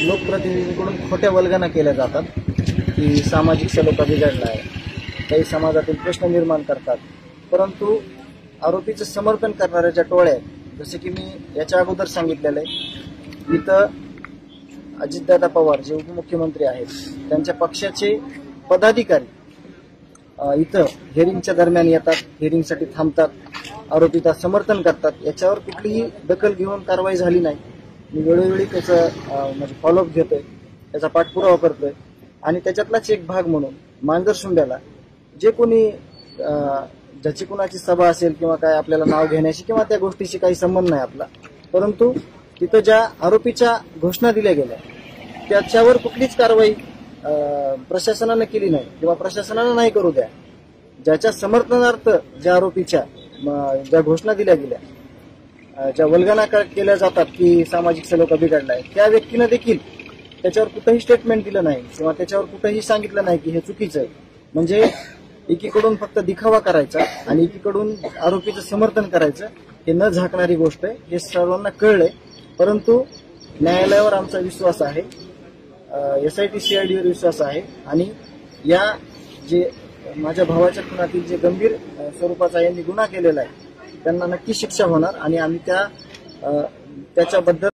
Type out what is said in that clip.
लोकप्रतिनिधींकडून खोट्या वल्गना केल्या जातात की सामाजिक सलोखा बिघडला आहे, काही समाजातील प्रश्न निर्माण करतात. परंतु आरोपीचं समर्थन करणाऱ्या ज्या टोळ्या आहेत, जसे की मी याच्या अगोदर सांगितलेलं आहे, इथं अजितदादा पवार जे उपमुख्यमंत्री आहेत त्यांच्या पक्षाचे पदाधिकारी इथं हिअरिंगच्या दरम्यान येतात, हिअरिंगसाठी थांबतात, आरोपीचं समर्थन करतात. याच्यावर कुठलीही दखल घेऊन कारवाई झाली नाही. मी वेळोवेळी त्याचं म्हणजे फॉलोअप घेतोय, त्याचा पाठपुरावा करतोय आणि त्याच्यातलाच एक भाग म्हणून मांजरसुंब्याला जे कोणी ज्याची कुणाची सभा असेल किंवा काय आपल्याला नाव घेण्याशी किंवा त्या गोष्टीशी काही संबंध नाही आपला, परंतु तिथं ज्या आरोपीच्या घोषणा दिल्या गेल्या त्याच्यावर कुठलीच कारवाई प्रशासनानं केली नाही किंवा प्रशासनानं नाही करू द्या. ज्याच्या समर्थनार्थ ज्या आरोपीच्या ज्या घोषणा दिल्या गेल्या, ज्या वल्गना केल्या जातात की सामाजिक सलोखा बिघडलाय, त्या व्यक्तीनं देखील त्याच्यावर कुठंही स्टेटमेंट दिलं नाही किंवा त्याच्यावर कुठंही सांगितलं नाही की हे चुकीचं आहे. म्हणजे एकीकडून फक्त दिखावा करायचा आणि एकीकडून आरोपीचं समर्थन करायचं, हे न झाकणारी गोष्ट आहे. हे सर्वांना कळलंय. परंतु न्यायालयावर आमचा विश्वास आहे, SIT CID वर विश्वास आहे आणि या जे माझ्या भावाच्या खुनातील जे गंभीर स्वरूपाचा यांनी गुन्हा केलेला आहे त्यांना नक्की शिक्षा होणार आणि आम्ही त्याच्याबद्दल